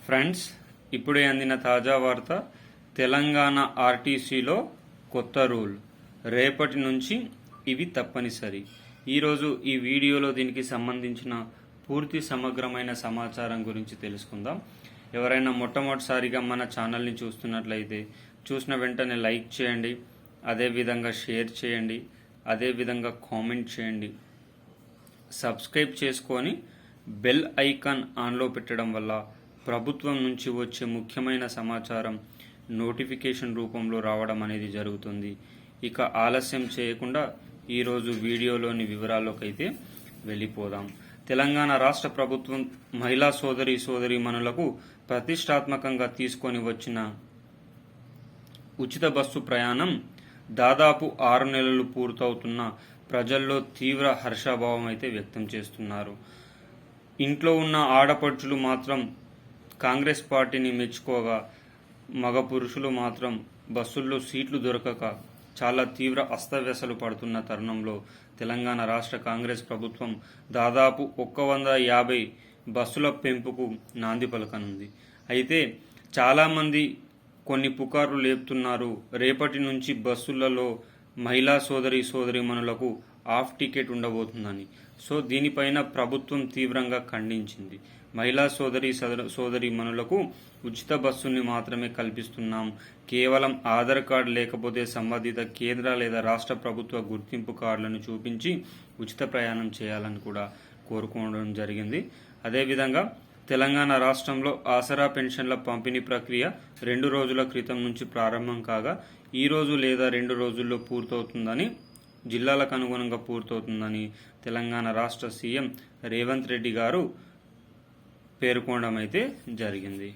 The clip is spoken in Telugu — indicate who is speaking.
Speaker 1: ఫ్రెండ్స్, ఇప్పుడే అందిన తాజా వార్త. తెలంగాణ ఆర్టీసీలో కొత్త రూల్. రేపటి నుంచి ఇవి తప్పనిసరి. ఈరోజు ఈ వీడియోలో దీనికి సంబంధించిన పూర్తి సమగ్రమైన సమాచారం గురించి తెలుసుకుందాం. ఎవరైనా మొట్టమొదటిసారిగా మన ఛానల్ని చూస్తున్నట్లయితే చూసిన వెంటనే లైక్ చేయండి, అదేవిధంగా షేర్ చేయండి, అదేవిధంగా కామెంట్ చేయండి. సబ్స్క్రైబ్ చేసుకొని బెల్ ఐకాన్ ఆన్లో పెట్టడం వల్ల ప్రభుత్వం నుంచి వచ్చే ముఖ్యమైన సమాచారం నోటిఫికేషన్ రూపంలో రావడం అనేది జరుగుతుంది. ఇక ఆలస్యం చేయకుండా ఈరోజు వీడియోలోని వివరాల్లోకి అయితే వెళ్ళిపోదాం. తెలంగాణ రాష్ట్ర ప్రభుత్వం మహిళా సోదరీమణులకు ప్రతిష్టాత్మకంగా తీసుకొని వచ్చిన ఉచిత బస్సు ప్రయాణం దాదాపు 6 నెలలు పూర్తవుతున్న ప్రజల్లో తీవ్ర హర్షాభావం అయితే వ్యక్తం చేస్తున్నారు. ఇంట్లో ఉన్న ఆడపడుచులు మాత్రం కాంగ్రెస్ పార్టీని మెచ్చుకోగా, మగ పురుషులు మాత్రం బస్సుల్లో సీట్లు దొరకక చాలా తీవ్ర అస్తవ్యస్తలు పడుతున్న తరుణంలో తెలంగాణ రాష్ట్ర కాంగ్రెస్ ప్రభుత్వం దాదాపు 150 బస్సుల పెంపుకు నాంది పలకనుంది. అయితే చాలామంది కొన్ని పుకార్లు లేపుతున్నారు. రేపటి నుంచి బస్సులలో మహిళా సోదరీమణులకు ఆఫ్ టికెట్ ఉండబోతుందని. సో దీనిపైన ప్రభుత్వం తీవ్రంగా ఖండించింది. మహిళా సోదరీమణులకు ఉచిత బస్సుని మాత్రమే కల్పిస్తున్నాం, కేవలం ఆధార్ కార్డు లేకపోతే సంబంధిత కేంద్ర లేదా రాష్ట్ర ప్రభుత్వ గుర్తింపు కార్డులను చూపించి ఉచిత ప్రయాణం చేయాలని కూడా కోరుకోవడం జరిగింది. అదేవిధంగా తెలంగాణ రాష్ట్రంలో ఆసరా పెన్షన్ల పంపిణీ ప్రక్రియ 2 రోజుల క్రితం నుంచి ప్రారంభం కాగా ఈ రోజు లేదా 2 రోజుల్లో పూర్తవుతుందని, జిల్లాలకు అనుగుణంగా పూర్తవుతుందని తెలంగాణ రాష్ట్ర సీఎం రేవంత్ రెడ్డి గారు పేర్కొనడం అయితే జరిగింది.